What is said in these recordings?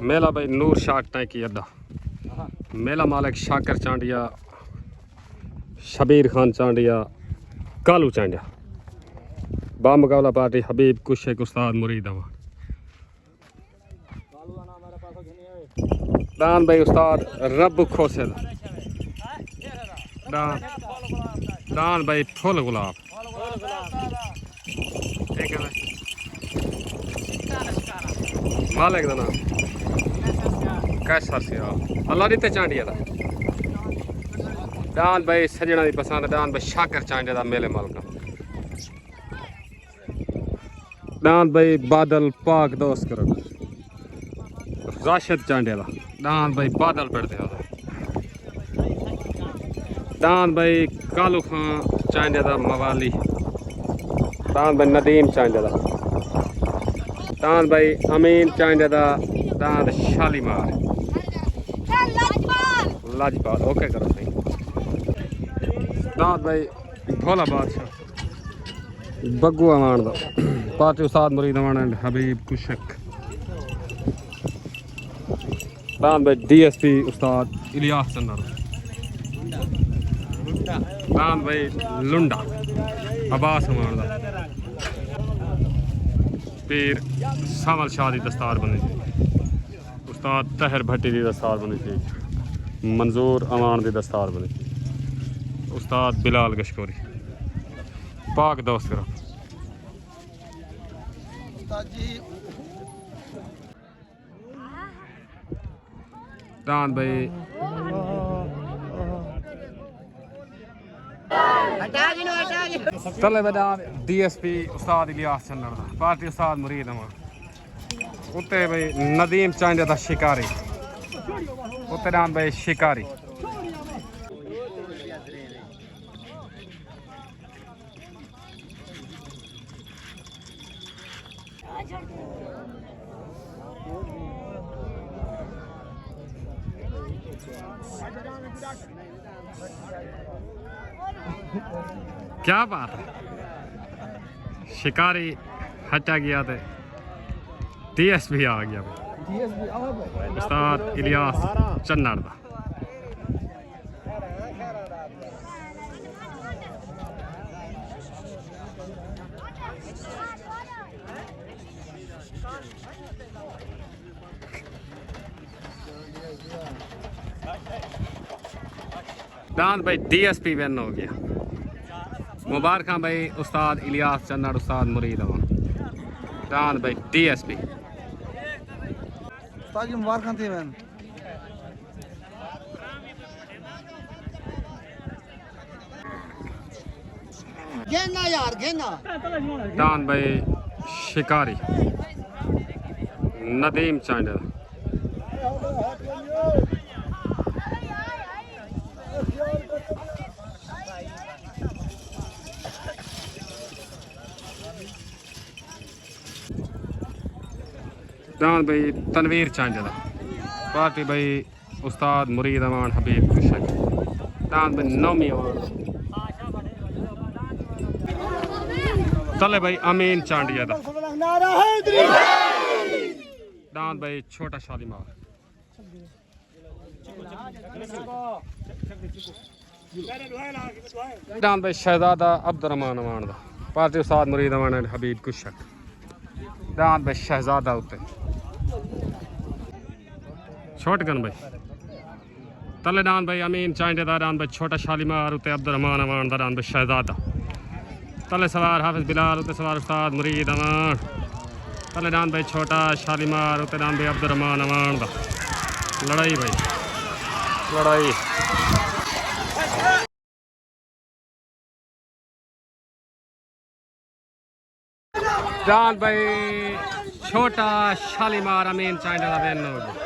मेला भाई नूर शाक टैंकी अड्डा मेला मालिक शाकर चांडिया शबीर खान चांडिया कालू चांडिया बामुकाबला पार्टी हबीब कुशेक उस्ताद मुरीद अमान दान भाई उस्ताद रब खोसेद दान भाई फुल गुलाब ठीक है मालिक का नाम कैसर से अल्लाह दीते चांडिया दा दान भाई सजना की पसंद दान भाई शाकर चांडिया दा मेले मालका दान भाई बादल पाक दोस्त कर राशिद चांडिया दा दान भाई बादल पड़ते दान भाई कालू खान चांडिया दा मवाली दान भाई नदीम चांडिया दा दान भाई अमीन चांडिया दा दान शालीमार लाजपाल ओके करो सही दान भाई भोला बादशाह बग्गू अमान दा पार्टी उस्ताद मुरीद अमान एंड हबीब कुशक दान भाई डीएसपी उस्ताद इलियास चन्नर दान भाई लुंडा अब्बास अमान दा पीर सावल शाह की दस्तार बनी थी उस्ताद तहर भट्टी की दस्तार बनी थी मंजूर अमान की दस्तार बनी थी उस्ताद बिलाल गशकोरी पाक दोस्त करो दान भाई तले दान डीएसपी उस्ताद इलियास चन्नर दा पार्टी उस्ताद मुरीद अमान उत्ते भाई नदीम चांडिया दा शिकारी उत्ते दान भाई शिकारी क्या बात है शिकारी हटा गया थे डीएसपी आ गया उस्ताद इलियास चन्नर दा दान भाई डीएसपी विन हो गया मुबारक भाई उस्ताद इलियास चन्नर उस्ताद मुरीद अमान दान भाई डीएसपी उस्ताद की मुबारक थी मैन गेना यार गेना दान भाई शिकारी नदीम चांडिया दान भाई तनवीर चांडिया पार्टी भाई उस्ताद मुरीद अमान हबीब कुशक दान भाई नौमी अमान तले भाई अमीन चांडिया दान भाई छोटा शालीमार दान भाई शहजादा अब्दुर्रहमान अमान दा पार्टी उस्ताद मुरीद अमान एंड हबीब कुशक दान भाई शहजादा उत्ते छोटगन भाई तले दान भाई अमीन चांडिया दा दान भाई छोटा शालीमार उत्ते अब्दुर्रहमान अमान दा दान भाई शहजादा तले सवार हाफिज बिलाल उत्ते सवार उस्ताद मुरीद अमान तले दान भाई छोटा शालीमार उत्ते दान भाई अब्दुर्रहमान अमान दा लड़ाई भाई लड़ाई दान भाई छोटा शालीमार अमीन चांडिया दा विन हो गया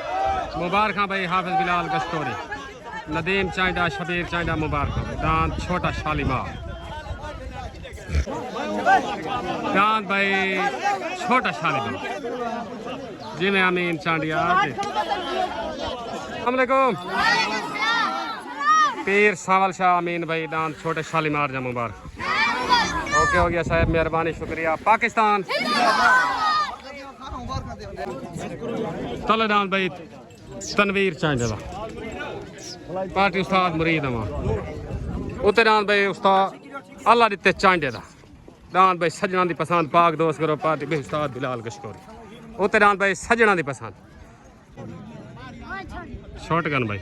मुबारक भाई हाफिज बिलाल गशकोरी नदीम चांडिया शबीर चांडिया मुबारक दान छोटा शालीमार दान भाई छोटा शालीमार जिमें अमीन चांडिया अस्सलाम वालेकुम पीर सावल शाह अमीन भाई दान छोटे शालीमार जा मुबारक ओके हो गया साहब मेहरबानी शुक्रिया पाकिस्तान तले दान भाई तनवीर चांडे दा पार्टी उस्ताद मुरीद अमा उत्ते दान भाई उस्ताद अल्लाह दिते चांडे दा दान भाई सजना दी पसंद पाक दोस्त करो पार्टी भाई उस्ताद बिलाल कशकोरी उत्ते दान भाई सजना दी पसंद शॉटगन भाई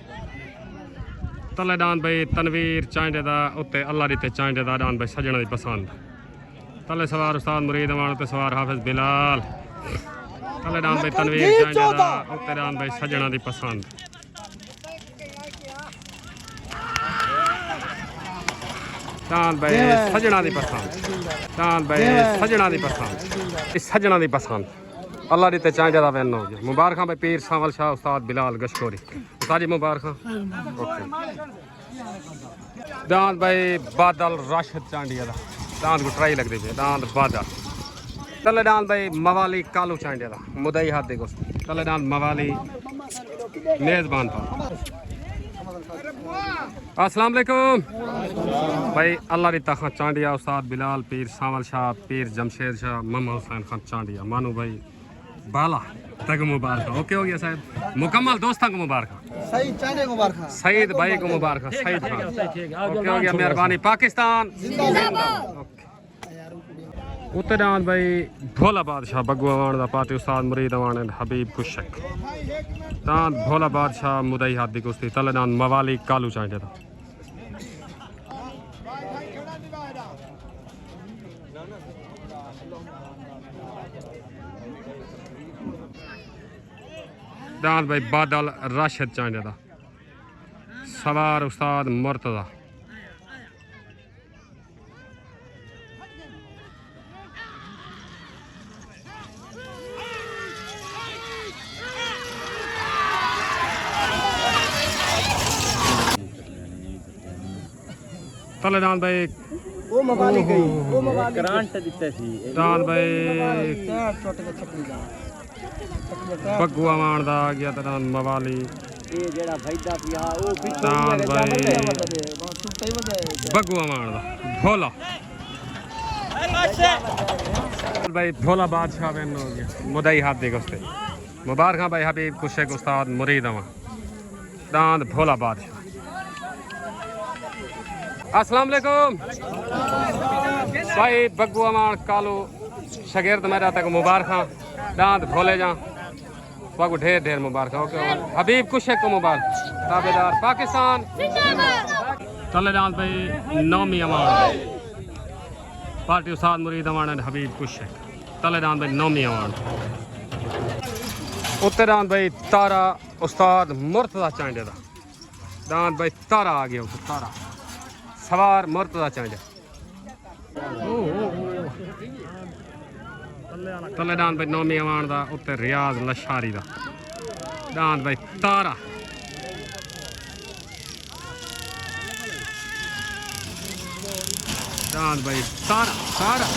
तले दान भाई तनवीर चांडे दा उत्ते अल्लाह दिते चांडे दा दान भाई सजना दी पसंद तले सवार उस्ताद मुरीद अमान उत्ते सवार हाफिज बिलाल तले दान भाई तनवीर चांडे दा उत्ते दान भाई सजना दी पसंद दान भाई सजना दी पसंद दान भाई सजना दी पसंद सजना दी पसंद अल्लाह दी ते चांडे दा वैन हो गया मुबारक भाई पीर सावल शाह उस्ताद बिलाल गशकोरी उस्ताद जी मुबारक ओके दान भाई बादल राशिद चांडिया दा दान को ट्राई लग रही है दान बादल तले दान भाई मवाली कालू चांडिया दा मुदई हाथ देखो तले दान मवाली मेजबान पर अस्सलाम वालेकुम भाई अल्लाह दी तखा चांडिया उस्ताद बिलाल पीर सावल शाह पीर जमशेद शाह मोहम्मद हुसैन खान चांडिया मानू भाई बाला तक मुबारक ओके हो गया साहब मुकम्मल दोस्तों को मुबारक सही चांडे मुबारक सईद भाई को मुबारक सईद खान ओके हो गया मेहरबानी पाकिस्तान उत्ते दान भाई भोला बादशाह बग्गू अवान दा पार्टी उस्ताद मुरीद अवान हबीब कुशक दान भोला बादशाह मुदई हाथ दी कुश्ती तले दान मवाली कालू चांडे दा दान भाई बादल राशिद चांडे दा सवार उस्ताद मुर्तजा तले दान भाई वो मवाली गई वो मवाली ग्रांट दिते सी दान भाई छोटे के छकली जा बग्गू अवान दा आ गया दान मवाली ये जेड़ा फायदा पिया ओ भी दान भाई सुते बजे बग्गू अवान दा भोला भाई भोला बादशाह बहन हो गया मुदई हाथ दे गोस्ते मुबारक भाई हबीब कुशक उस्ताद मुरीद अवान दान भोला बादशाह अस्सलाम वालेकुम भाई बग्गू अमान कालू शगिर्द मेरा तक मुबारक दांत भोले जा बागू ढेर ढेर मुबारक ओके हबीब कुशक को मुबारक ताबेदार पाकिस्तान तले दांत भाई नौमी अमान पार्टी उस्ताद मुरीद अमान हबीब कुशक तले दांत भाई नौमी अमान उत्ते दांत भाई तारा उस्ताद मुर्तजा चांडे दा दांत भाई तारा आ गया उत्ते तारा सवार मुर्तजा चांडे तले दान भाई नौमी अवान दा उत्ते रियाज लशारी दा दान भाई तारा दान भाई तारा तारा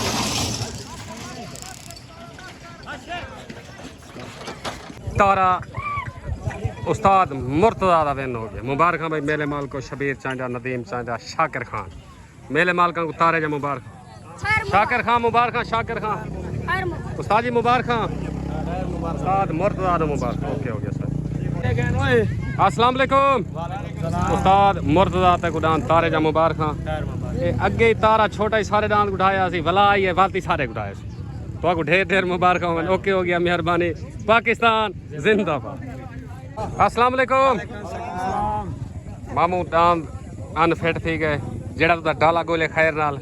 तारा उस्ताद मुर्तजा दा विन हो गया मुबारक भाई मेले माल को शबीर चांडा नदीम चांडा शाकिर खान मेले मालका को तारे जा मुबारक शाकिर खान मुबारक शाकिर खान उस्ताद जी मुबारक उस्ताद मुर्तजा दा मुबारक ओके हो गया सर अस्सलाम वालेकुम उस्ताद मुर्तजा तक उड़ान तारे जा मुबारक अगे ही तारा छोटा ही सारे दांत उठाया सी भला ही है वालती सारे उठाए तो ढेर ढेर मुबारक ओके हो गया मेहरबानी पाकिस्तान जिंदाबाद अस्सलाम वालेकुम मामू दांत अनफिट थी गए जेड़ा तुदा डाला गोले खैर नाल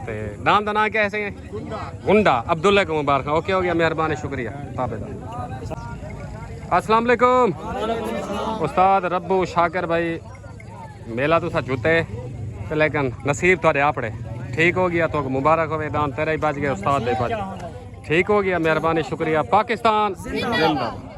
ते नाम दा नाम क्या है सही गुंडा अब्दुल्ला को मुबारक ओके हो गया मेहरबानी शुक्रिया ताबेदार अस्सलाम वालेकुम उस्ताद रब्बू शाकिर भाई मेला तुसा जुते ते लेकिन नसीब थोड़े आपड़े ठीक हो गया तो मुबारक हो दान तेरा ही बच गया उस्ताद दे बच ठीक हो गया मेहरबानी शुक्रिया पाकिस्तान जिंदाबाद।